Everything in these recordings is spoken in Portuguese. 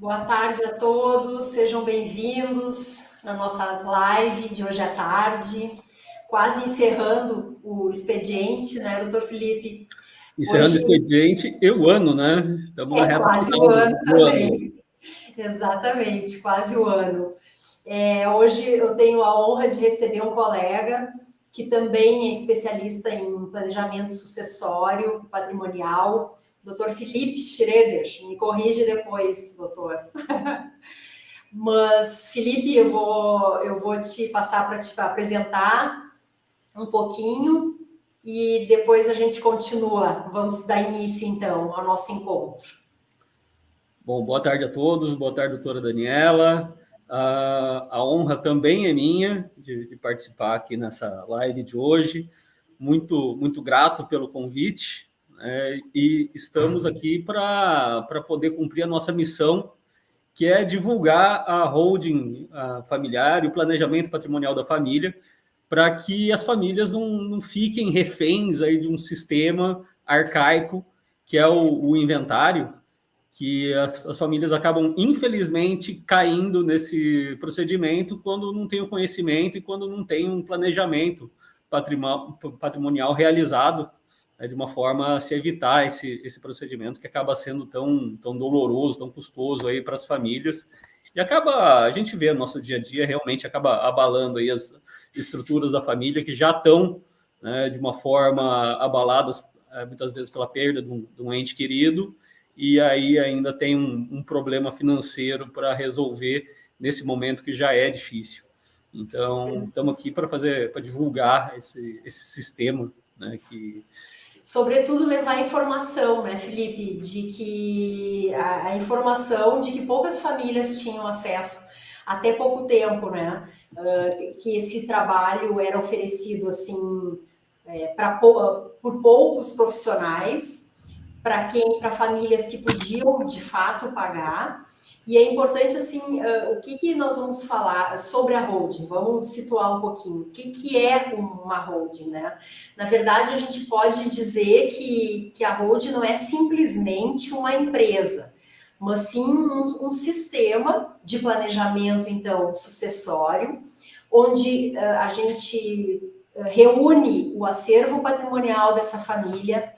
Boa tarde a todos, sejam bem-vindos na nossa live de hoje à tarde, quase encerrando o expediente, né, doutor Felipe? Encerrando o Hoje expediente e o ano, né? Estamos na é reta quase o final ano do ano. também, exatamente, quase o ano. Hoje eu tenho a honra de receber um colega que também é especialista em planejamento sucessório patrimonial, doutor Felipe Schroeder. Me corrige depois, doutor. Mas, Felipe, eu vou te passar para te apresentar um pouquinho e depois a gente continua. Vamos dar início, então, ao nosso encontro. Bom, boa tarde a todos, boa tarde, doutora Daniela. A honra também é minha de participar aqui nessa live de hoje. Muito grato pelo convite, né? E estamos aqui para poder cumprir a nossa missão, que é divulgar a holding familiar e o planejamento patrimonial da família, para que as famílias não fiquem reféns aí de um sistema arcaico, que é o inventário, que as famílias acabam, infelizmente, caindo nesse procedimento quando não tem o conhecimento e quando não tem um planejamento patrimonial realizado, né, de uma forma a se evitar esse procedimento que acaba sendo tão doloroso, tão custoso aí para as famílias. E a gente vê no nosso dia a dia, realmente acaba abalando aí as estruturas da família que já estão, né, de uma forma abaladas, muitas vezes pela perda de um ente querido, e aí ainda tem um problema financeiro para resolver nesse momento que já é difícil. Então, estamos aqui para divulgar esse sistema, né, que... Sobretudo levar informação, né, Felipe, de que a informação de que poucas famílias tinham acesso até pouco tempo, né? Que esse trabalho era oferecido assim por poucos profissionais, para famílias que podiam de fato pagar. E é importante, assim, o que nós vamos falar sobre a holding? Vamos situar um pouquinho. O que é uma holding, né? Na verdade, a gente pode dizer que a holding não é simplesmente uma empresa, mas sim um sistema de planejamento, então, sucessório, onde a gente reúne o acervo patrimonial dessa família,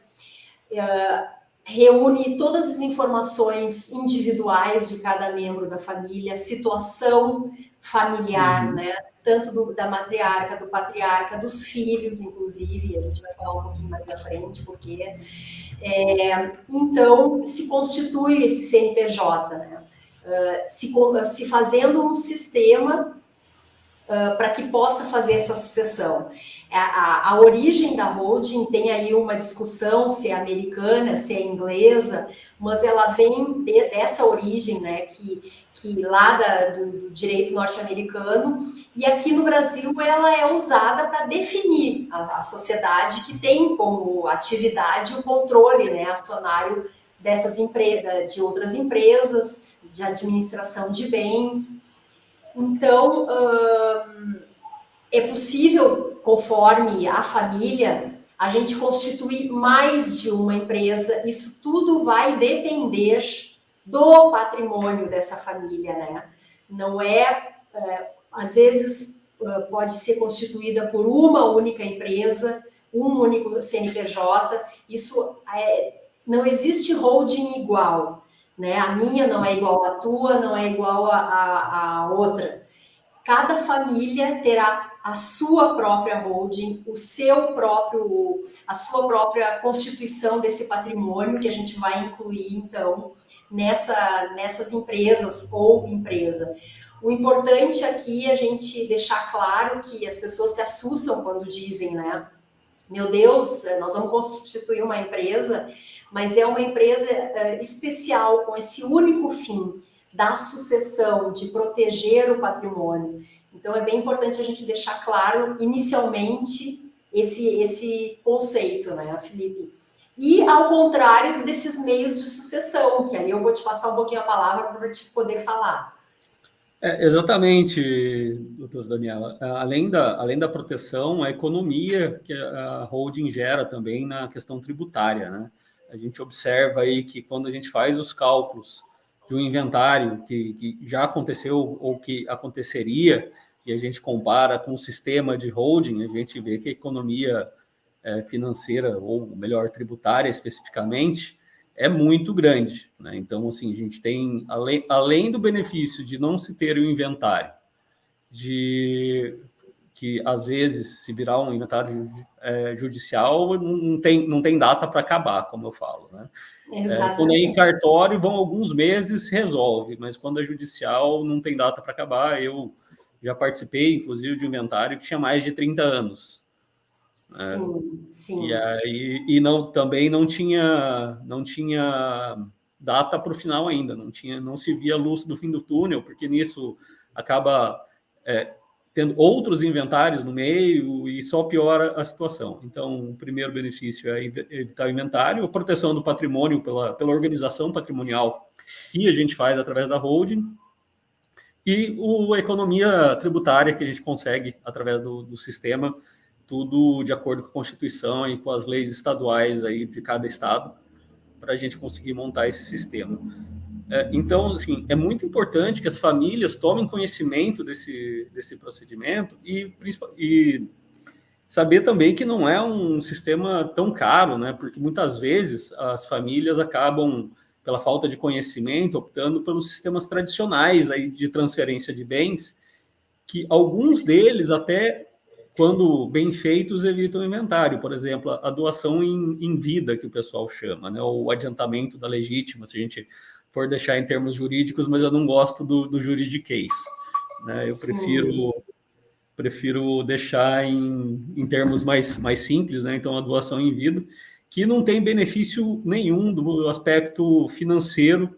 reúne todas as informações individuais de cada membro da família, situação familiar, Uhum. né? Tanto da matriarca, do patriarca, dos filhos, inclusive, a gente vai falar um pouquinho mais na frente, porque então se constitui esse CNPJ, né? Se fazendo um sistema para que possa fazer essa sucessão. A origem da holding tem aí uma discussão se é americana, se é inglesa, mas ela vem dessa origem, né, que lá do direito norte-americano, e aqui no Brasil ela é usada para definir a sociedade que tem como atividade o controle, né, acionário dessas empresas, de outras empresas, de administração de bens. Então, é possível, conforme a família, a gente constituir mais de uma empresa. Isso tudo vai depender do patrimônio dessa família, né? Não às vezes, pode ser constituída por uma única empresa, um único CNPJ. Não existe holding igual, né? A minha não é igual à tua, não é igual à outra. Cada família terá a sua própria holding, a sua própria constituição desse patrimônio que a gente vai incluir, então, nessas empresas ou empresa. O importante aqui é a gente deixar claro que as pessoas se assustam quando dizem, né? Meu Deus, nós vamos constituir uma empresa, mas é uma empresa especial, com esse único fim da sucessão, de proteger o patrimônio. Então, é bem importante a gente deixar claro, inicialmente, esse conceito, né, Felipe? E, ao contrário desses meios de sucessão, que aí eu vou te passar um pouquinho a palavra para te poder falar. Exatamente, doutora Daniela. Além da proteção, a economia que a holding gera também na questão tributária, né? A gente observa aí que quando a gente faz os cálculos um inventário que já aconteceu ou que aconteceria, e a gente compara com o sistema de holding, a gente vê que a economia financeira, ou melhor, tributária especificamente, é muito grande, né? Então, assim, a gente tem, além do benefício de não se ter o inventário, de que às vezes, se virar um inventário judicial, não tem data para acabar, como eu falo, né? Quando é em cartório, vão alguns meses, resolve, mas quando é judicial, não tem data para acabar. Eu já participei, inclusive, de um inventário que tinha mais de 30 anos. Sim, sim. E aí, também não tinha data para o final ainda, não se via a luz do fim do túnel, porque nisso acaba tendo outros inventários no meio e só piora a situação. Então, o primeiro benefício é evitar o inventário, a proteção do patrimônio pela organização patrimonial que a gente faz através da holding, e a economia tributária que a gente consegue através do sistema, tudo de acordo com a Constituição e com as leis estaduais aí de cada estado, para a gente conseguir montar esse sistema. Então, assim, é muito importante que as famílias tomem conhecimento desse procedimento e saber também que não é um sistema tão caro, né? Porque muitas vezes as famílias acabam, pela falta de conhecimento, optando pelos sistemas tradicionais aí de transferência de bens, que alguns deles até, quando bem feitos, evitam o inventário. Por exemplo, a doação em vida, que o pessoal chama, né? Ou o adiantamento da legítima, se a gente for deixar em termos jurídicos, mas eu não gosto do juridiquês, né? Eu prefiro deixar em termos mais simples, né? Então, a doação em vida, que não tem benefício nenhum do aspecto financeiro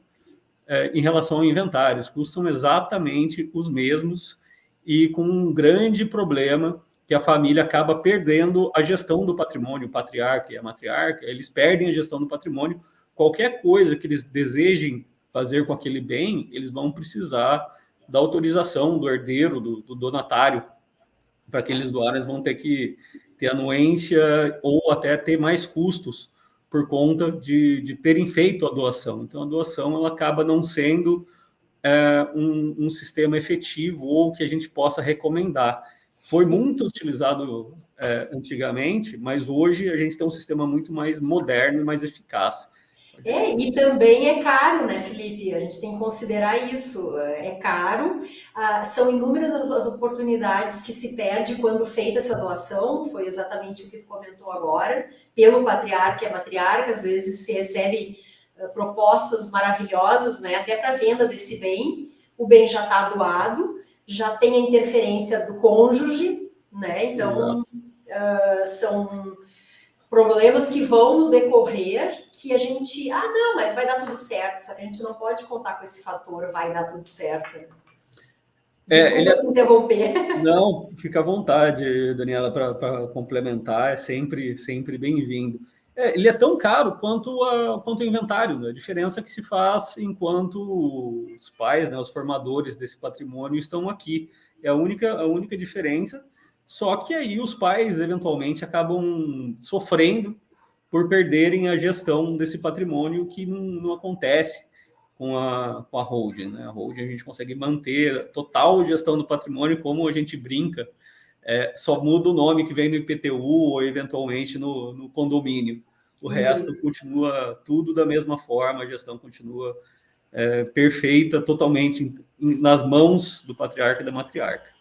em relação ao inventário. Os custos são exatamente os mesmos e com um grande problema que a família acaba perdendo a gestão do patrimônio, o patriarca e a matriarca, eles perdem a gestão do patrimônio. Qualquer coisa que eles desejem fazer com aquele bem, eles vão precisar da autorização do herdeiro, do donatário, para que eles doarem, eles vão ter que ter anuência ou até ter mais custos por conta de terem feito a doação. Então, a doação ela acaba não sendo um sistema efetivo ou que a gente possa recomendar. Foi muito utilizado antigamente, mas hoje a gente tem um sistema muito mais moderno e mais eficaz. E também é caro, né, Felipe? A gente tem que considerar isso. É caro, são inúmeras as oportunidades que se perde quando feita essa doação, foi exatamente o que tu comentou agora, pelo patriarca e a matriarca, às vezes se recebe propostas maravilhosas, né, até para venda desse bem, o bem já está doado, já tem a interferência do cônjuge, né, então são problemas que vão no decorrer que a gente, não, mas vai dar tudo certo, só que a gente não pode contar com esse fator, vai dar tudo certo. Desculpa te interromper. Não, fica à vontade, Daniela, para complementar, é sempre bem-vindo. Ele é tão caro quanto o inventário, né? A diferença que se faz enquanto os pais, né, os formadores desse patrimônio estão aqui. É a única diferença. Só que aí os pais, eventualmente, acabam sofrendo por perderem a gestão desse patrimônio que não acontece com a holding, né? A holding a gente consegue manter total gestão do patrimônio, como a gente brinca, só muda o nome que vem no IPTU ou eventualmente no condomínio. O resto continua tudo da mesma forma, a gestão continua perfeita, totalmente nas mãos do patriarca e da matriarca.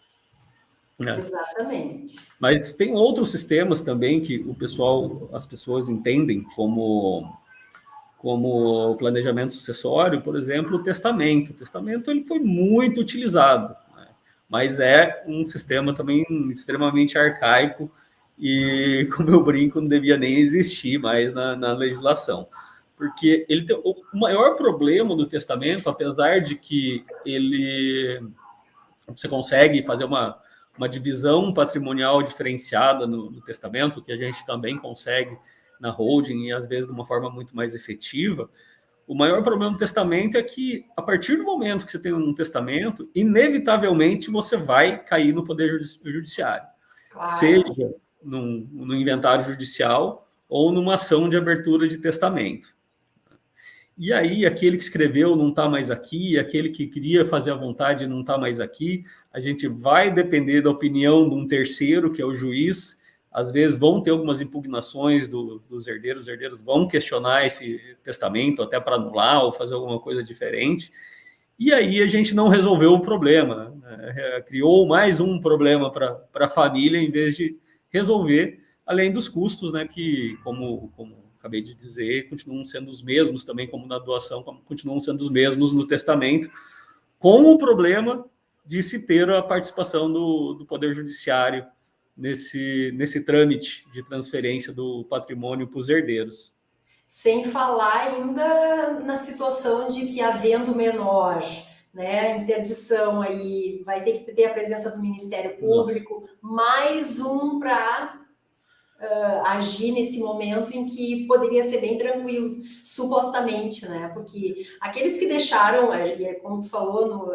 Exatamente. Mas tem outros sistemas também que as pessoas entendem como o planejamento sucessório, por exemplo, o testamento. O testamento ele foi muito utilizado, né? Mas é um sistema também extremamente arcaico e, como eu brinco, não devia nem existir mais na legislação. Porque o maior problema do testamento, apesar de que você consegue fazer uma divisão patrimonial diferenciada no testamento, que a gente também consegue na holding e às vezes de uma forma muito mais efetiva. O maior problema do testamento é que, a partir do momento que você tem um testamento, inevitavelmente você vai cair no poder judiciário. Claro. Seja no inventário judicial ou numa ação de abertura de testamento. E aí, aquele que escreveu não está mais aqui, aquele que queria fazer a vontade não está mais aqui. A gente vai depender da opinião de um terceiro, que é o juiz. Às vezes vão ter algumas impugnações dos herdeiros, os herdeiros vão questionar esse testamento até para anular ou fazer alguma coisa diferente. E aí a gente não resolveu o problema, né? Criou mais um problema para a família em vez de resolver, além dos custos, né, que, como acabei de dizer, continuam sendo os mesmos também, como na doação, continuam sendo os mesmos no testamento, com o problema de se ter a participação do Poder Judiciário nesse trâmite de transferência do patrimônio para os herdeiros. Sem falar ainda na situação de que, havendo menor, né, interdição, aí vai ter que ter a presença do Ministério Público, nossa, mais um para agir nesse momento em que poderia ser bem tranquilo, supostamente, né? Porque aqueles que deixaram, como tu falou,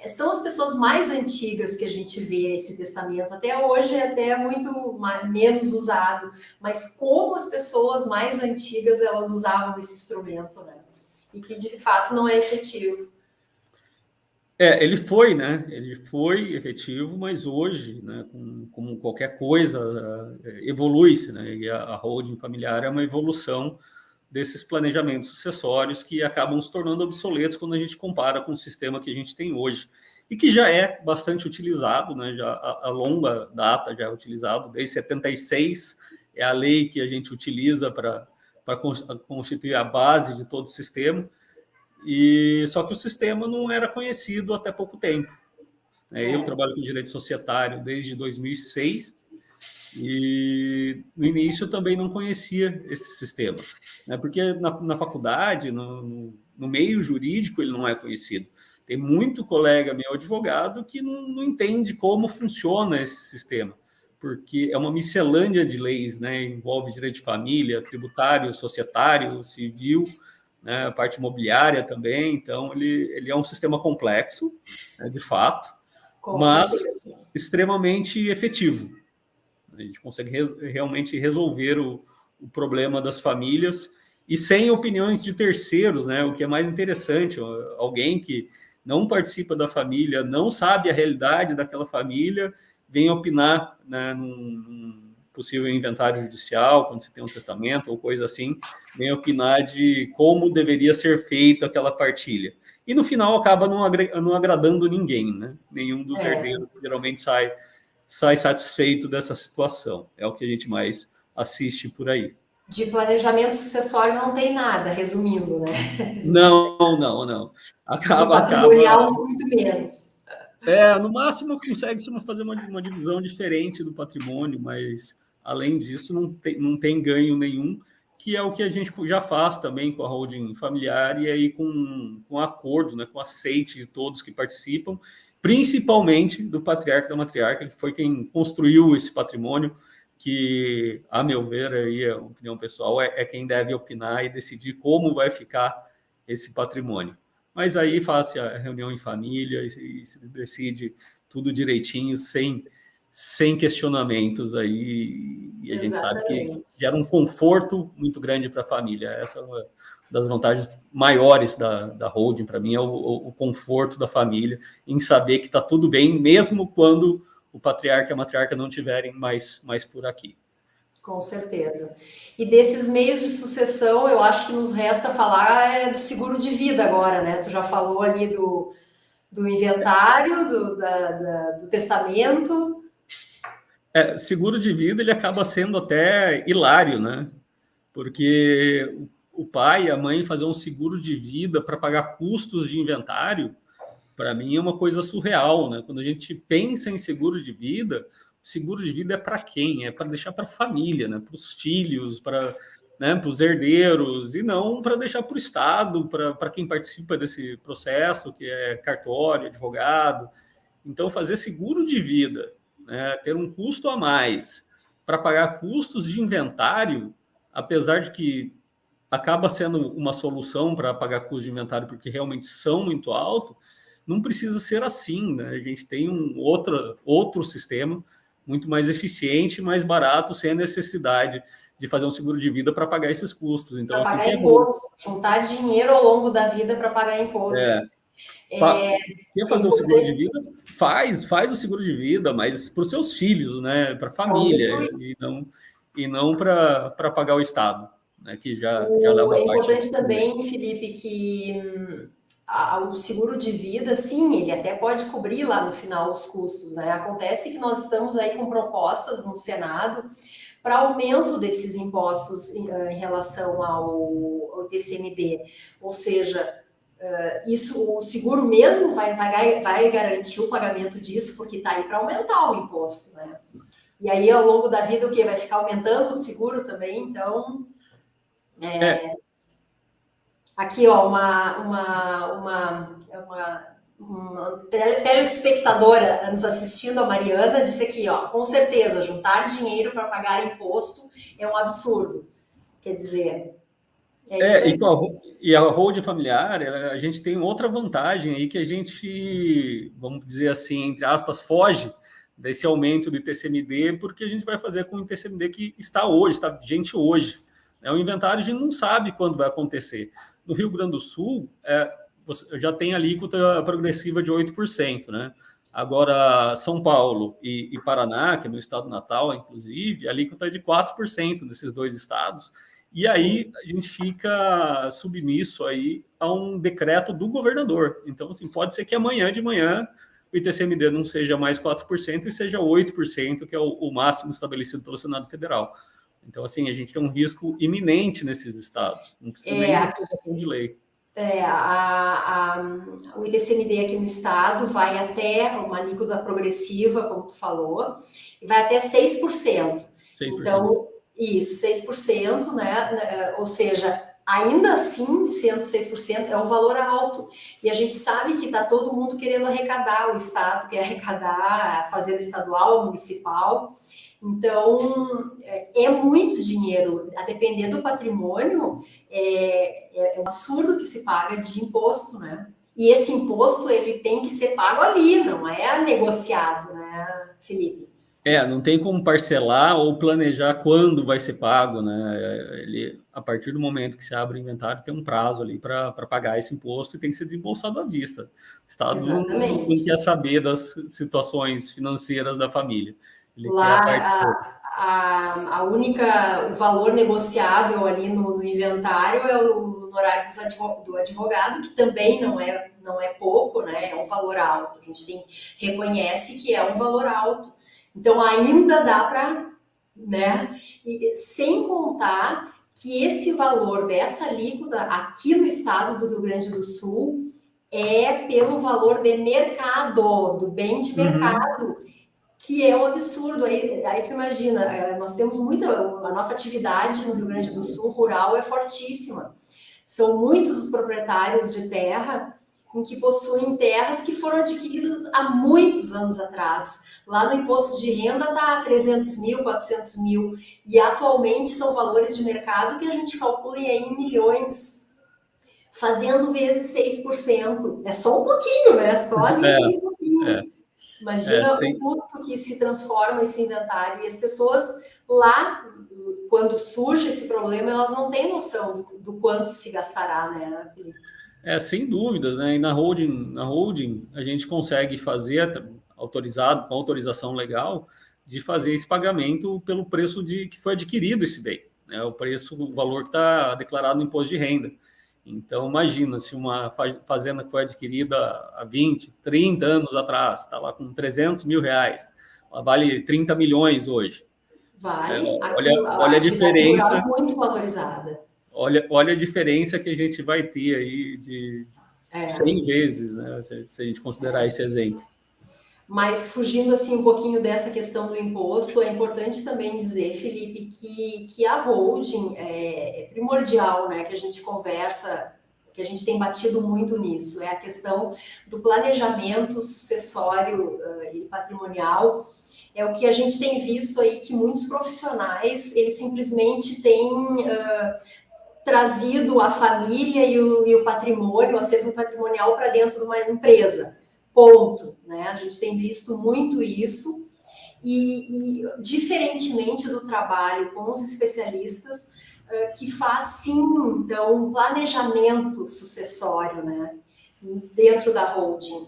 são as pessoas mais antigas que a gente vê esse testamento. Até hoje é até muito menos usado, mas como as pessoas mais antigas elas usavam esse instrumento, né? E que de fato não é efetivo. Ele foi, né? Ele foi efetivo, mas hoje, né, como qualquer coisa, evolui-se, né? E a holding familiar é uma evolução desses planejamentos sucessórios que acabam se tornando obsoletos quando a gente compara com o sistema que a gente tem hoje e que já é bastante utilizado, né? Já a longa data já é utilizado, desde 76 é a lei que a gente utiliza para constituir a base de todo o sistema. E só que o sistema não era conhecido até pouco tempo. Eu trabalho com direito societário desde 2006 e no início eu também não conhecia esse sistema, né? Porque na faculdade, no meio jurídico, ele não é conhecido. Tem muito colega meu advogado que não entende como funciona esse sistema, porque é uma miscelânea de leis, né? Envolve direito de família, tributário, societário, civil, né? A parte imobiliária também. Então, ele é um sistema complexo, né, de fato, mas extremamente efetivo. A gente consegue realmente resolver o problema das famílias e sem opiniões de terceiros, né? O que é mais interessante, alguém que não participa da família, não sabe a realidade daquela família, vem opinar, né, num possível inventário judicial, quando se tem um testamento ou coisa assim, vem opinar de como deveria ser feita aquela partilha. E no final acaba não agradando ninguém, né? Nenhum dos herdeiros geralmente sai satisfeito dessa situação. É o que a gente mais assiste por aí. De planejamento sucessório não tem nada, resumindo, né? Não. Acaba muito menos. No máximo consegue-se fazer uma divisão diferente do patrimônio, mas além disso não tem ganho nenhum, que é o que a gente já faz também com a holding familiar e aí com acordo, né, com aceite de todos que participam, principalmente do patriarca e da matriarca, que foi quem construiu esse patrimônio, que, a meu ver, aí a opinião pessoal, é quem deve opinar e decidir como vai ficar esse patrimônio. Mas aí faz a reunião em família e se decide tudo direitinho, sem questionamentos aí, e a gente sabe que gera um conforto muito grande para a família. Essa é uma das vantagens maiores da holding, para mim, é o conforto da família, em saber que está tudo bem, mesmo quando o patriarca e a matriarca não estiverem mais por aqui. Com certeza. E desses meios de sucessão, eu acho que nos resta falar do seguro de vida agora, né? Tu já falou ali do inventário, do testamento. Seguro de vida, ele acaba sendo até hilário, né? Porque o pai e a mãe fazer um seguro de vida para pagar custos de inventário, para mim é uma coisa surreal, né? Quando a gente pensa em seguro de vida é para quem? É para deixar para a família, né? Para os filhos, para os herdeiros, e não para deixar para o Estado, para quem participa desse processo, que é cartório, advogado. Então, fazer seguro de vida, né, ter um custo a mais para pagar custos de inventário, apesar de que acaba sendo uma solução para pagar custos de inventário, porque realmente são muito altos, não precisa ser assim, né? A gente tem outro sistema muito mais eficiente, mais barato, sem a necessidade de fazer um seguro de vida para pagar esses custos. Então, para assim, pagar imposto, juntar dinheiro ao longo da vida para pagar imposto. Quer fazer o seguro de vida? Faz o seguro de vida, mas para os seus filhos, né? Para a família, e não para pagar o Estado, né? Que já dá uma É parte. importante também, Felipe, que o seguro de vida, sim, ele até pode cobrir lá no final os custos, né? Acontece que nós estamos aí com propostas no Senado para aumento desses impostos em relação ao TCMD, ou seja, isso, o seguro mesmo vai garantir o pagamento disso, porque está aí para aumentar o imposto, né? E aí, ao longo da vida, o que? Vai ficar aumentando o seguro também, então... Aqui, ó, uma telespectadora nos assistindo, a Mariana, disse aqui, ó, com certeza, juntar dinheiro para pagar imposto é um absurdo. Quer dizer, isso aí. E a holding familiar, a gente tem outra vantagem aí que a gente, vamos dizer assim, entre aspas, foge desse aumento do ITCMD, porque a gente vai fazer com o ITCMD que está vigente hoje. O inventário a gente não sabe quando vai acontecer. No Rio Grande do Sul, você já tem alíquota progressiva de 8%, né? Agora, São Paulo e Paraná, que é meu estado natal, inclusive, a alíquota é de 4% desses dois estados. E aí a gente fica submisso aí a um decreto do governador. Então, assim, pode ser que amanhã de manhã o ITCMD não seja mais 4% e seja 8%, que é o máximo estabelecido pelo Senado Federal. Então, assim, a gente tem um risco iminente nesses estados. Não precisa nem de aprovação de lei. O ITCMD aqui no estado vai até uma alíquota progressiva, como tu falou, e vai até 6%. 6%. Então, isso, 6%, né? Ou seja, ainda assim, sendo 6%, é um valor alto. E a gente sabe que está todo mundo querendo arrecadar, o Estado quer arrecadar, a Fazenda Estadual, a Municipal. Então, é muito dinheiro. A depender do patrimônio, é um absurdo que se paga de imposto, né? E esse imposto, ele tem que ser pago ali, não é negociado, né, Felipe? Não tem como parcelar ou planejar quando vai ser pago, né? A partir do momento que se abre o inventário, tem um prazo ali para pagar esse imposto e tem que ser desembolsado à vista. O Estado não quer saber das situações financeiras da família. O valor negociável ali no inventário é o honorário do advogado, que também não é pouco, né? É um valor alto. A gente reconhece que é um valor alto. Então, ainda dá para, né? E, sem contar que esse valor dessa alíquota aqui no estado do Rio Grande do Sul é pelo valor de mercado, do bem de mercado, que é um absurdo. Aí tu imagina, nós temos a nossa atividade no Rio Grande do Sul rural é fortíssima. São muitos os proprietários de terra em que possuem terras que foram adquiridas há muitos anos atrás. Lá no imposto de renda está 300 mil, 400 mil, e atualmente são valores de mercado que a gente calcula em milhões, fazendo vezes 6%. É só um pouquinho, né? Só ali um pouquinho. Imagina o custo que se transforma esse inventário. E as pessoas lá, quando surge esse problema, elas não têm noção do quanto se gastará, né, Felipe? Sem dúvidas, né? E na holding a gente consegue fazer, com autorização legal, de fazer esse pagamento pelo preço que foi adquirido esse bem, né? O valor que está declarado no imposto de renda. Então, imagina, se uma fazenda que foi adquirida há 20, 30 anos atrás, está lá com 300 mil reais, ela vale 30 milhões hoje. Vale. Olha a diferença. Muito valorizada. Olha a diferença que a gente vai ter aí de 100 vezes, né? Se a gente considerar esse exemplo. Mas fugindo assim um pouquinho dessa questão do imposto, é importante também dizer, Felipe, que a holding é primordial, né? Que a gente conversa, que a gente tem batido muito nisso, é a questão do planejamento sucessório e patrimonial. É o que a gente tem visto aí, que muitos profissionais, eles simplesmente têm trazido a família e o patrimônio, o acervo patrimonial para dentro de uma empresa. Ponto, né? A gente tem visto muito isso e diferentemente do trabalho com os especialistas, que faz sim, então, um planejamento sucessório, né, dentro da holding.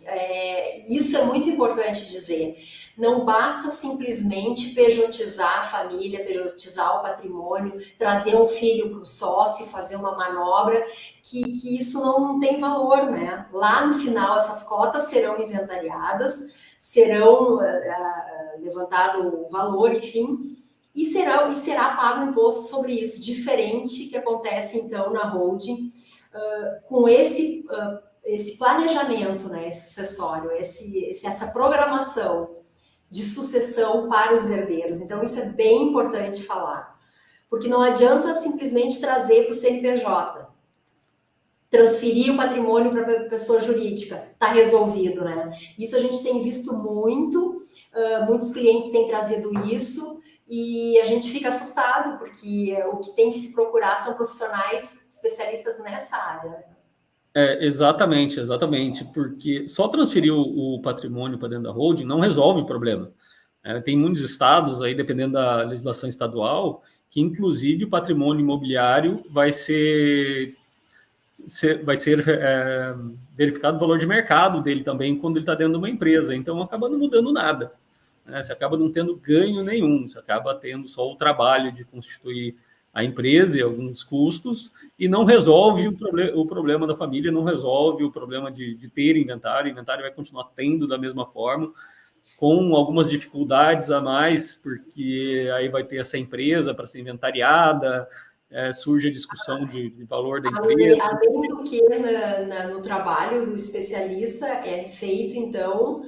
Isso é muito importante dizer. Não basta simplesmente pejotizar a família, pejotizar o patrimônio, trazer um filho para o sócio, fazer uma manobra, que isso não tem valor, né? Lá no final, essas cotas serão inventariadas, serão levantado o valor, enfim, e será pago imposto sobre isso, diferente que acontece, então, na holding, com esse planejamento, né, sucessório, essa programação de sucessão para os herdeiros. Então, isso é bem importante falar. Porque não adianta simplesmente trazer para o CNPJ, transferir o patrimônio para a pessoa jurídica, está resolvido, né? Isso a gente tem visto muito, muitos clientes têm trazido isso, e a gente fica assustado, porque o que tem que se procurar são profissionais especialistas nessa área, né? Exatamente, porque só transferir o patrimônio para dentro da holding não resolve o problema. Tem muitos estados, aí, dependendo da legislação estadual, que inclusive o patrimônio imobiliário vai ser verificado o valor de mercado dele também quando ele está dentro de uma empresa. Então, acaba não mudando nada. Você acaba não tendo ganho nenhum, você acaba tendo só o trabalho de constituir a empresa e alguns custos, e não resolve o problema da família, não resolve o problema de ter inventário. O inventário vai continuar tendo da mesma forma, com algumas dificuldades a mais, porque aí vai ter essa empresa para ser inventariada, surge a discussão de valor da empresa. Além do que no trabalho do especialista é feito, então,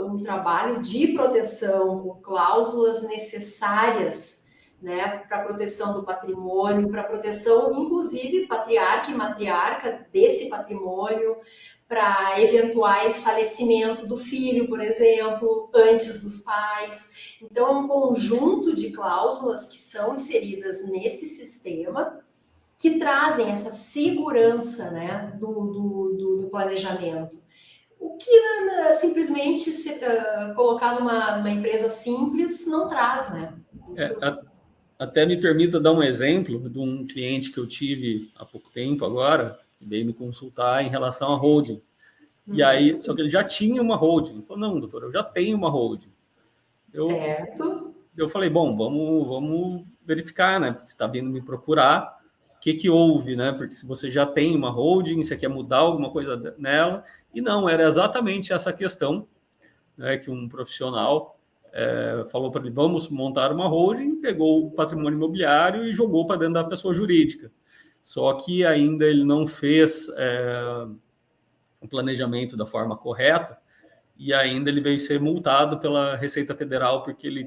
um trabalho de proteção com cláusulas necessárias, né, para a proteção do patrimônio, para a proteção, inclusive, patriarca e matriarca desse patrimônio, para eventuais falecimento do filho, por exemplo, antes dos pais. Então, é um conjunto de cláusulas que são inseridas nesse sistema que trazem essa segurança, né, do planejamento. O que simplesmente colocar numa empresa simples não traz, né? Isso... Até me permita dar um exemplo de um cliente que eu tive há pouco tempo agora, que veio me consultar em relação à holding. E aí, só que ele já tinha uma holding. Ele falou, não, doutor, eu já tenho uma holding. Certo. Eu falei, bom, vamos verificar, né? Porque você está vindo me procurar, o que houve, né? Porque se você já tem uma holding, você quer mudar alguma coisa nela. E não, era exatamente essa questão, né, que um profissional falou para ele, vamos montar uma holding, pegou o patrimônio imobiliário e jogou para dentro da pessoa jurídica. Só que ainda ele não fez o planejamento da forma correta, e ainda ele veio ser multado pela Receita Federal porque ele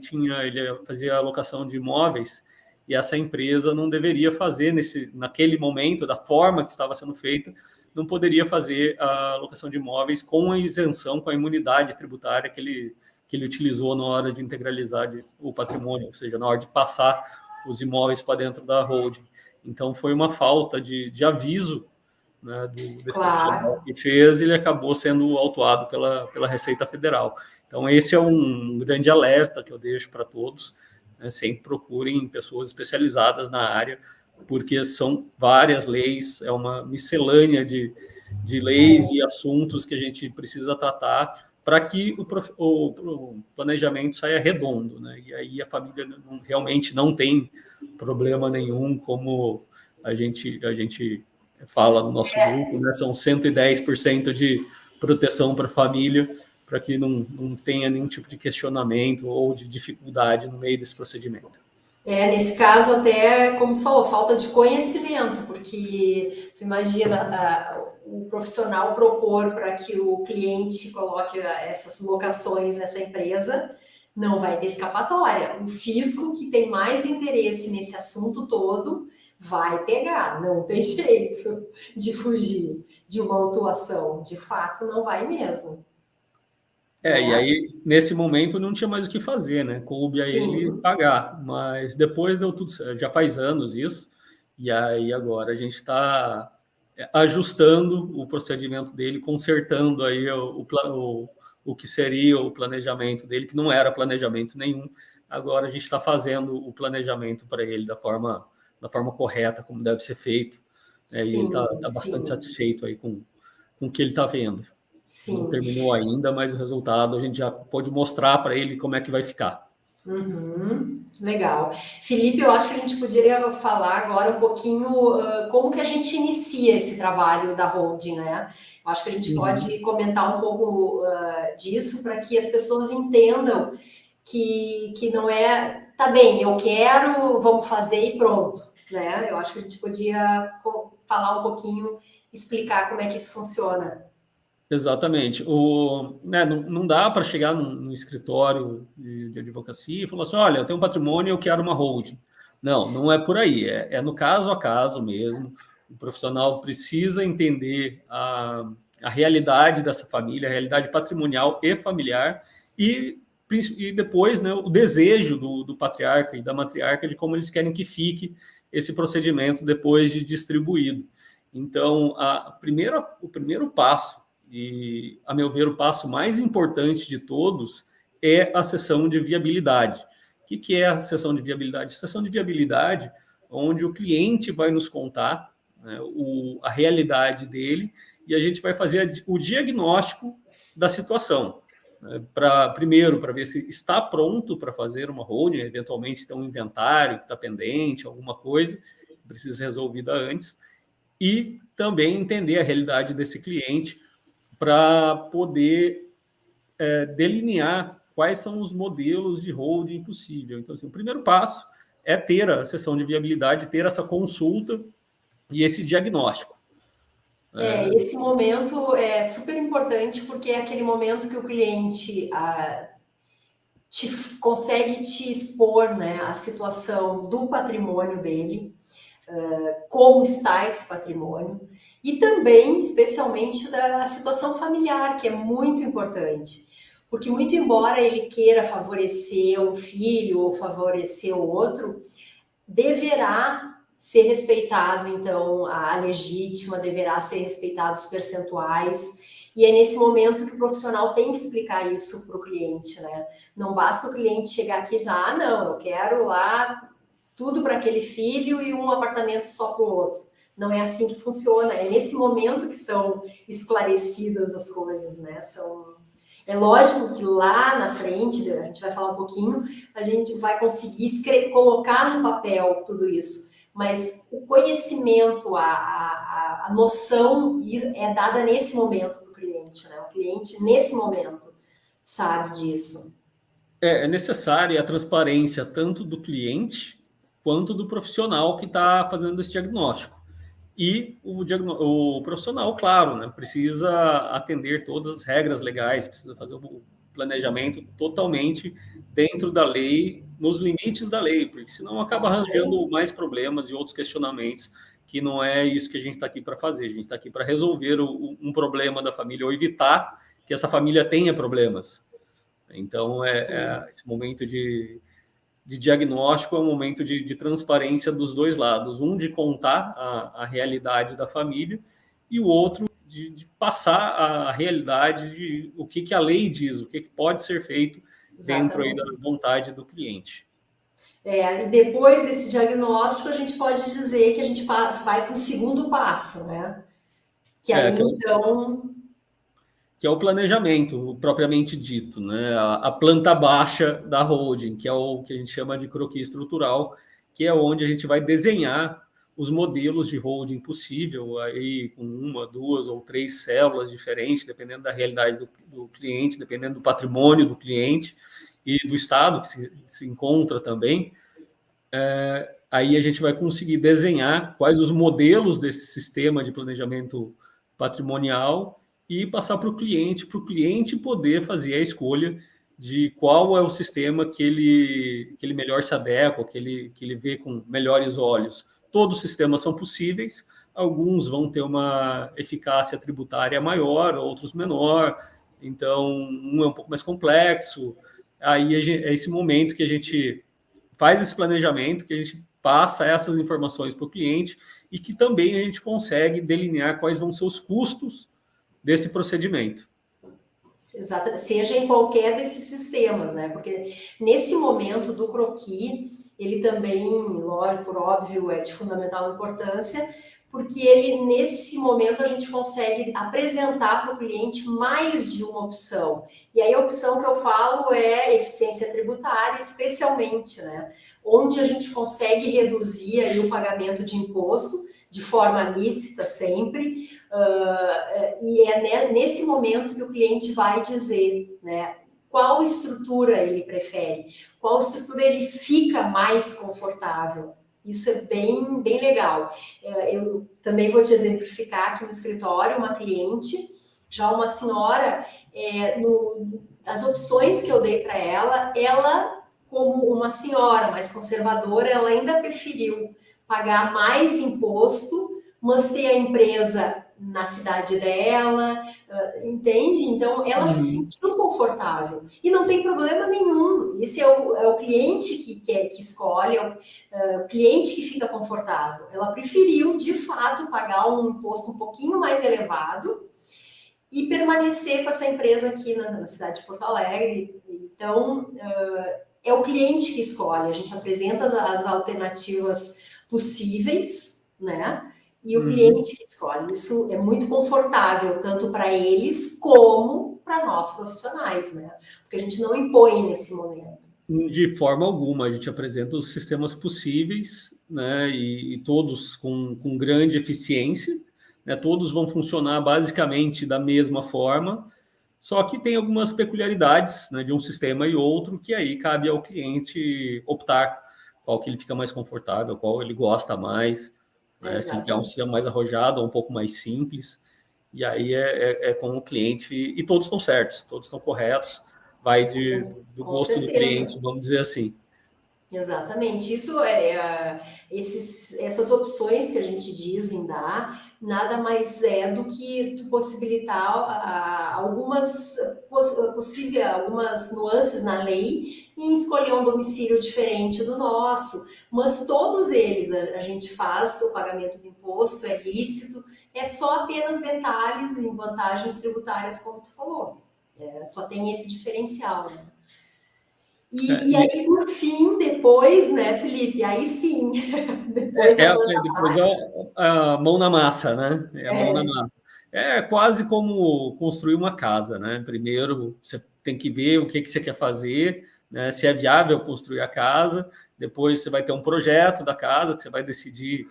fazia alocação de imóveis e essa empresa não deveria fazer naquele momento, da forma que estava sendo feita, não poderia fazer a alocação de imóveis com a isenção, com a imunidade tributária que ele utilizou na hora de integralizar o patrimônio, ou seja, na hora de passar os imóveis para dentro da holding. Então, foi uma falta de aviso, né, desse profissional que fez, ele acabou sendo autuado pela Receita Federal. Então, esse é um grande alerta que eu deixo para todos, né, sempre procurem pessoas especializadas na área, porque são várias leis, é uma miscelânea de leis e assuntos que a gente precisa tratar para que o planejamento saia redondo, né? E aí a família realmente não tem problema nenhum, como a gente fala no nosso grupo, né? São 110% de proteção para a família, para que não tenha nenhum tipo de questionamento ou de dificuldade no meio desse procedimento. Nesse caso, até, como falou, falta de conhecimento, porque tu imagina o profissional propor para que o cliente coloque essas locações nessa empresa, não vai ter escapatória. O fisco, que tem mais interesse nesse assunto todo, vai pegar, não tem jeito de fugir de uma autuação. De fato, não vai mesmo. E aí, nesse momento, não tinha mais o que fazer, né? Coube a ele pagar, mas depois deu tudo certo, já faz anos isso, e aí agora a gente está ajustando o procedimento dele, consertando aí o o que seria o planejamento dele, que não era planejamento nenhum. Agora a gente está fazendo o planejamento para ele da forma correta, como deve ser feito. E ele está bastante satisfeito aí com o que ele está vendo. Sim. Não terminou ainda, mas o resultado a gente já pode mostrar para ele como é que vai ficar. Legal. Felipe, eu acho que a gente poderia falar agora um pouquinho como que a gente inicia esse trabalho da holding, né? Eu acho que a gente pode comentar um pouco disso para que as pessoas entendam que não é, tá bem, eu quero, vamos fazer e pronto, né? Eu acho que a gente podia falar um pouquinho, explicar como é que isso funciona. Exatamente. Não dá para chegar num escritório de advocacia e falar assim, olha, eu tenho um patrimônio e eu quero uma holding. Não é por aí. É no caso a caso mesmo. O profissional precisa entender a realidade dessa família, a realidade patrimonial e familiar, e depois, né, o desejo do patriarca e da matriarca de como eles querem que fique esse procedimento depois de distribuído. Então, o primeiro passo, e, a meu ver, o passo mais importante de todos é a sessão de viabilidade. O que é a sessão de viabilidade? A sessão de viabilidade, onde o cliente vai nos contar, né, a realidade dele, e a gente vai fazer o diagnóstico da situação. Né, primeiro, para ver se está pronto para fazer uma holding, eventualmente se tem um inventário que está pendente, alguma coisa que precisa ser resolvida antes, e também entender a realidade desse cliente, para poder delinear quais são os modelos de holding possível. Então, assim, o primeiro passo é ter a sessão de viabilidade, ter essa consulta e esse diagnóstico. Esse momento é super importante porque é aquele momento que o cliente consegue te expor, né, a situação do patrimônio dele, como está esse patrimônio, e também, especialmente, da situação familiar, que é muito importante. Porque, muito embora ele queira favorecer um filho ou favorecer o outro, deverá ser respeitado, então, a legítima, deverá ser respeitados os percentuais, e é nesse momento que o profissional tem que explicar isso para o cliente, né? Não basta o cliente chegar aqui e já, não, eu quero lá tudo para aquele filho e um apartamento só para o outro. Não é assim que funciona. É nesse momento que são esclarecidas as coisas, né? É lógico que lá na frente, a gente vai falar um pouquinho, a gente vai conseguir colocar no papel tudo isso. Mas o conhecimento, a noção é dada nesse momento para o cliente, né? O cliente, nesse momento, sabe disso. É necessária a transparência tanto do cliente quanto do profissional que está fazendo esse diagnóstico. E o profissional, claro, né, precisa atender todas as regras legais, precisa fazer o planejamento totalmente dentro da lei, nos limites da lei, porque senão acaba arranjando mais problemas e outros questionamentos, que não é isso que a gente está aqui para fazer. A gente está aqui para resolver um problema da família ou evitar que essa família tenha problemas. Então, esse momento de diagnóstico é um momento de transparência dos dois lados. Um de contar a realidade da família e o outro de passar a realidade de o que a lei diz, o que pode ser feito dentro aí da vontade do cliente. E depois desse diagnóstico, a gente pode dizer que a gente vai para o segundo passo, né? Que aí, então... Que é o planejamento, propriamente dito, né? A planta baixa da holding, que é o que a gente chama de croquis estrutural, que é onde a gente vai desenhar os modelos de holding possível, aí com uma, duas ou três células diferentes, dependendo da realidade do cliente, dependendo do patrimônio do cliente e do estado que se encontra também. Aí a gente vai conseguir desenhar quais os modelos desse sistema de planejamento patrimonial e passar para o cliente poder fazer a escolha de qual é o sistema que ele melhor se adequa, que ele vê com melhores olhos. Todos os sistemas são possíveis, alguns vão ter uma eficácia tributária maior, outros menor, então um é um pouco mais complexo. Aí é esse momento que a gente faz esse planejamento, que a gente passa essas informações para o cliente e que também a gente consegue delinear quais vão ser os custos desse procedimento. Exato, seja em qualquer desses sistemas, né? Porque nesse momento do croquis, ele também, lógico, por óbvio, é de fundamental importância, porque ele, nesse momento, a gente consegue apresentar para o cliente mais de uma opção. E aí a opção que eu falo é eficiência tributária, especialmente, né? Onde a gente consegue reduzir aí o pagamento de imposto de forma lícita sempre, e é nesse momento que o cliente vai dizer, né, qual estrutura ele prefere, qual estrutura ele fica mais confortável. Isso é bem, bem legal. Eu também vou te exemplificar aqui no escritório, uma cliente, já uma senhora, as opções que eu dei para ela, como uma senhora mais conservadora, ela ainda preferiu pagar mais imposto, mas ter a empresa na cidade dela, entende? Então, ela se sentiu confortável e não tem problema nenhum. Esse é o cliente que escolhe, é o cliente que fica confortável. Ela preferiu, de fato, pagar um imposto um pouquinho mais elevado e permanecer com essa empresa aqui na cidade de Porto Alegre. Então, é o cliente que escolhe. A gente apresenta as alternativas possíveis, né? E o cliente que escolhe. Isso é muito confortável, tanto para eles como para nós profissionais, né? Porque a gente não impõe nesse momento. De forma alguma, a gente apresenta os sistemas possíveis, né? E todos com grande eficiência, né? Todos vão funcionar basicamente da mesma forma, só que tem algumas peculiaridades, né, de um sistema e outro, que aí cabe ao cliente optar qual que ele fica mais confortável, qual ele gosta mais, né, se ele quer um sistema mais arrojado ou um pouco mais simples. E aí é com o cliente, e todos estão certos, todos estão corretos, vai do Com gosto do certeza. cliente, vamos dizer assim. Exatamente, isso essas opções que a gente diz em dar, nada mais é do que possibilitar algumas nuances na lei em escolher um domicílio diferente do nosso, mas todos eles a gente faz o pagamento do imposto, é lícito, é só apenas detalhes em vantagens tributárias, como tu falou, só tem esse diferencial, né? E aí, por fim, depois, né, Felipe? Aí sim, depois a depois a mão na massa, né? A mão na massa. É quase como construir uma casa, né? Primeiro você tem que ver o que você quer fazer, né? Se é viável construir a casa. Depois você vai ter um projeto da casa que você vai decidir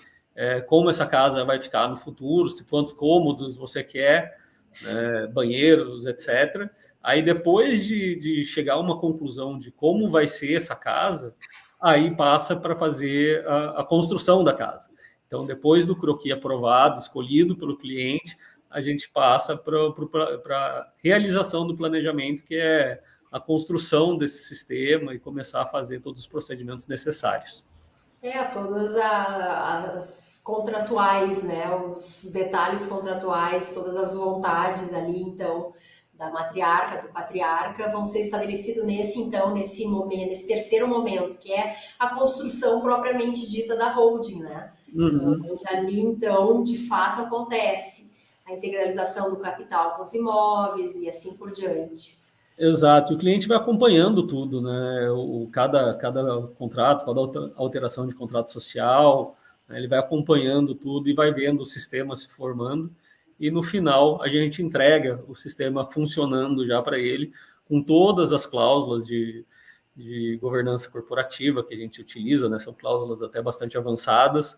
como essa casa vai ficar no futuro, quantos cômodos você quer, né? Banheiros, etc. Aí depois de chegar a uma conclusão de como vai ser essa casa, aí passa para fazer a construção da casa. Então, depois do croquis aprovado, escolhido pelo cliente, a gente passa para a realização do planejamento, que é a construção desse sistema e começar a fazer todos os procedimentos necessários. Todas as contratuais, né? Os detalhes contratuais, todas as vontades ali, então, da matriarca, do patriarca, vão ser estabelecidos nesse momento, nesse terceiro momento, que é a construção propriamente dita da holding, né? Onde ali, então, de fato, acontece a integralização do capital com os imóveis e assim por diante. Exato, e o cliente vai acompanhando tudo, né? Cada contrato, cada alteração de contrato social, né? Ele vai acompanhando tudo e vai vendo o sistema se formando. E no final a gente entrega o sistema funcionando já para ele, com todas as cláusulas de governança corporativa que a gente utiliza, né? São cláusulas até bastante avançadas,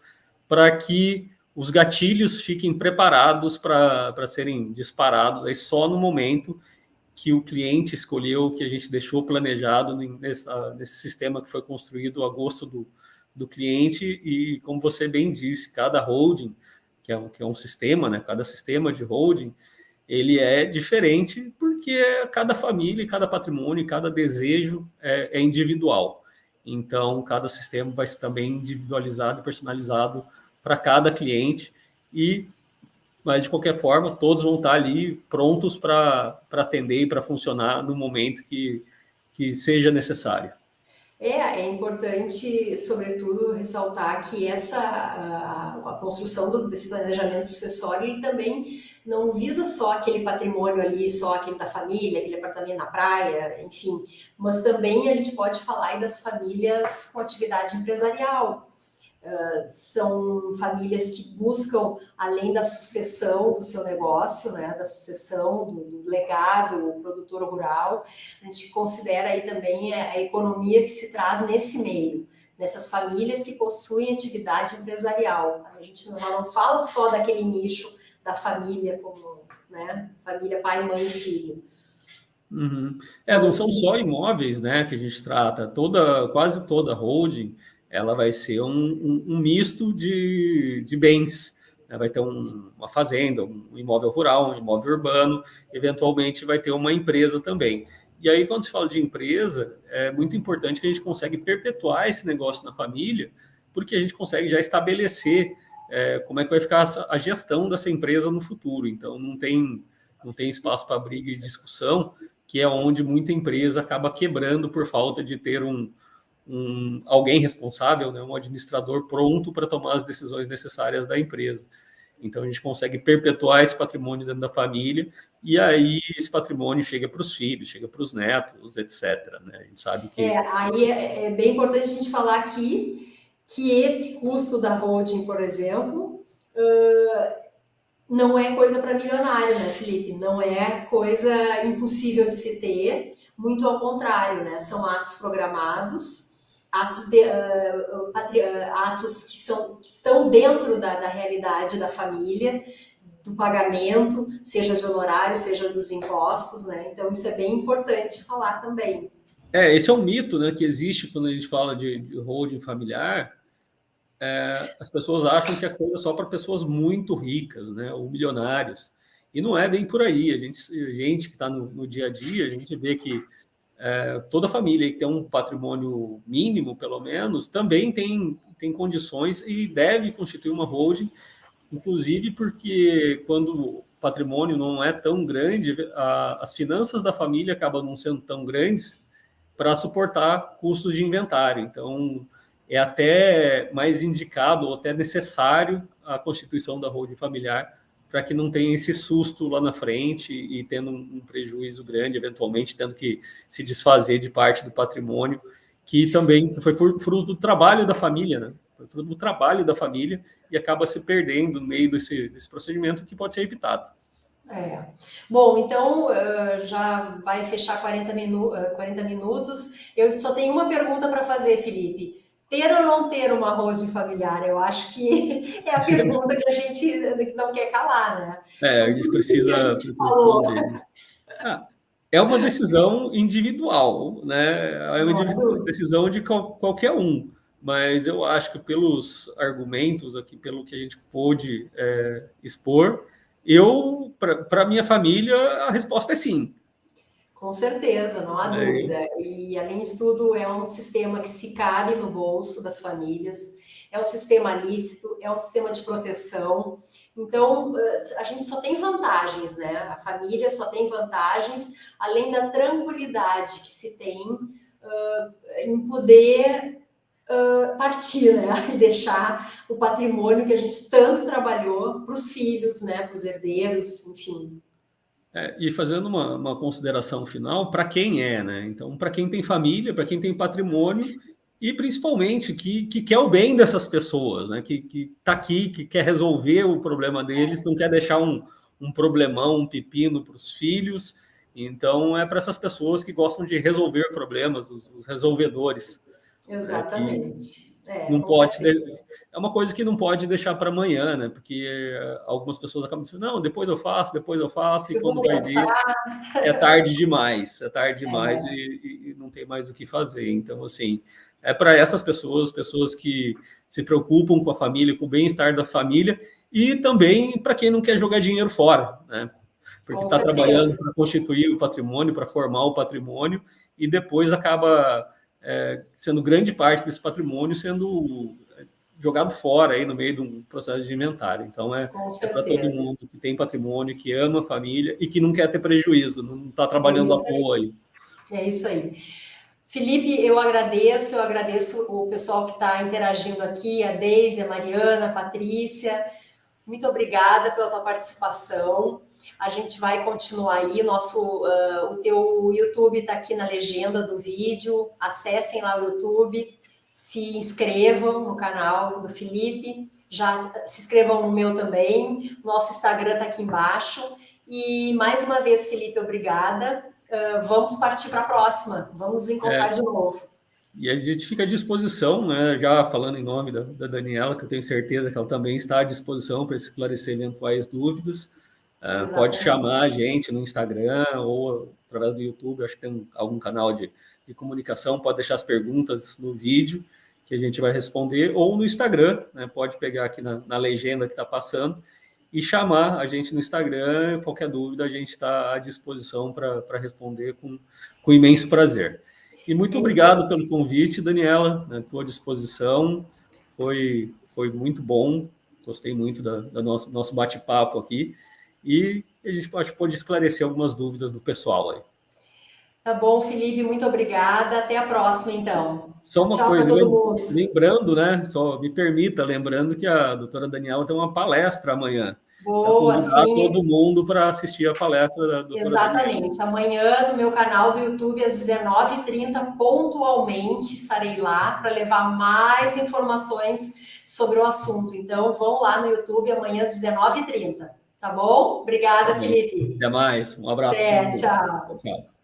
para que os gatilhos fiquem preparados para serem disparados aí só no momento que o cliente escolheu, que a gente deixou planejado nesse sistema que foi construído a gosto do cliente. E, como você bem disse, cada holding, que é um sistema, né? Cada sistema de holding, ele é diferente porque cada família, cada patrimônio, cada desejo é individual. Então, cada sistema vai ser também individualizado e personalizado para cada cliente. Mas, de qualquer forma, todos vão estar ali prontos para atender e para funcionar no momento que seja necessário. É importante, sobretudo, ressaltar que a construção desse planejamento sucessório ele também não visa só aquele patrimônio ali, só aquele da família, aquele apartamento na praia, enfim, mas também a gente pode falar aí das famílias com atividade empresarial. São famílias que buscam, além da sucessão do seu negócio, né, da sucessão do legado, o produtor rural, a gente considera aí também a economia que se traz nesse meio, nessas famílias que possuem atividade empresarial. A gente não fala só daquele nicho da família, como, né, família pai, mãe e filho. Uhum. Não são só imóveis, né, que a gente trata. Quase toda holding, ela vai ser um misto de bens. Né? Vai ter uma fazenda, um imóvel rural, um imóvel urbano, eventualmente vai ter uma empresa também. E aí, quando se fala de empresa, é muito importante que a gente consegue perpetuar esse negócio na família, porque a gente consegue já estabelecer como é que vai ficar a gestão dessa empresa no futuro. Então, não tem espaço para briga e discussão, que é onde muita empresa acaba quebrando por falta de ter alguém responsável, né, um administrador pronto para tomar as decisões necessárias da empresa. Então, a gente consegue perpetuar esse patrimônio dentro da família e aí esse patrimônio chega para os filhos, chega para os netos, etc. Né? A gente sabe que... Aí é bem importante a gente falar aqui que esse custo da holding, por exemplo, não é coisa para milionário, né, Felipe? Não é coisa impossível de se ter, muito ao contrário, né? São atos programados, atos que estão dentro da realidade da família, do pagamento, seja de honorário, seja dos impostos, né? Então, isso é bem importante falar também. Esse é um mito, né, que existe quando a gente fala de holding familiar. As pessoas acham que é coisa só para pessoas muito ricas, né, ou milionários. E não é bem por aí. A gente que está no dia a dia, a gente vê que toda família que tem um patrimônio mínimo, pelo menos, também tem condições e deve constituir uma holding, inclusive porque quando o patrimônio não é tão grande, as finanças da família acabam não sendo tão grandes para suportar custos de inventário. Então, é até mais indicado ou até necessário a constituição da holding familiar para que não tenha esse susto lá na frente e tendo um prejuízo grande, eventualmente tendo que se desfazer de parte do patrimônio, que também foi fruto do trabalho da família, né? Foi fruto do trabalho da família e acaba se perdendo no meio desse procedimento que pode ser evitado. Bom, então já vai fechar 40 minutos. Eu só tenho uma pergunta para fazer, Felipe. Ter ou não ter uma holding familiar? Eu acho que é a pergunta que a gente não quer calar, né? A gente precisa responder. É uma decisão individual, né? É uma decisão de qualquer um. Mas eu acho que pelos argumentos aqui, pelo que a gente pôde expor, para minha família, a resposta é sim. Com certeza, não há dúvida. E, além de tudo, é um sistema que se cabe no bolso das famílias, é um sistema lícito, é um sistema de proteção. Então, a gente só tem vantagens, né? A família só tem vantagens, além da tranquilidade que se tem em poder partir, né? E deixar o patrimônio que a gente tanto trabalhou para os filhos, né? Para os herdeiros, enfim. E fazendo uma consideração final, para quem né? Então, para quem tem família, para quem tem patrimônio, e principalmente que quer o bem dessas pessoas, né? Que está aqui, que quer resolver o problema deles, não quer deixar um problemão, um pepino para os filhos. Então, é para essas pessoas que gostam de resolver problemas, os resolvedores. Exatamente. Não pode é uma coisa que não pode deixar para amanhã, né? Porque algumas pessoas acabam dizendo, não, depois eu faço, e quando vai ver, é tarde demais e não tem mais o que fazer. Então, assim, é para essas pessoas que se preocupam com a família, com o bem-estar da família, e também para quem não quer jogar dinheiro fora, né? Porque está trabalhando para constituir o patrimônio, para formar o patrimônio, e depois acaba sendo grande parte desse patrimônio sendo jogado fora aí no meio de um processo de inventário. Então, é para todo mundo que tem patrimônio, que ama a família e que não quer ter prejuízo, não está trabalhando à toa aí. É isso aí. Felipe, eu agradeço o pessoal que está interagindo aqui, a Deise, a Mariana, a Patrícia. muito obrigada pela tua participação. A gente vai continuar aí, o teu YouTube está aqui na legenda do vídeo, acessem lá o YouTube, se inscrevam no canal do Felipe, já se inscrevam no meu também, nosso Instagram está aqui embaixo, e mais uma vez, Felipe, obrigada, vamos partir para a próxima, vamos nos encontrar de novo. E a gente fica à disposição, né? Já falando em nome da Daniela, que eu tenho certeza que ela também está à disposição para esclarecer eventuais dúvidas. Pode chamar a gente no Instagram ou através do YouTube, acho que tem algum canal de comunicação, pode deixar as perguntas no vídeo que a gente vai responder, ou no Instagram, né? Pode pegar aqui na legenda que está passando e chamar a gente no Instagram, qualquer dúvida a gente está à disposição para responder com imenso prazer. E muito obrigado pelo convite, Daniela, à tua disposição, foi muito bom, gostei muito do nosso bate-papo aqui, e a gente pode esclarecer algumas dúvidas do pessoal aí. Tá bom, Felipe, muito obrigada. Até a próxima, então. Só uma coisa, lembrando, né? Só me permita, lembrando que a doutora Daniela tem uma palestra amanhã. Boa, convidar todo mundo para assistir a palestra da doutora Exatamente. Daniela. Amanhã, no meu canal do YouTube, às 19h30, pontualmente, estarei lá para levar mais informações sobre o assunto. Então, vão lá no YouTube amanhã às 19h30. Tá bom? Obrigada, Felipe. Até mais. Um abraço. Tchau. Tchau.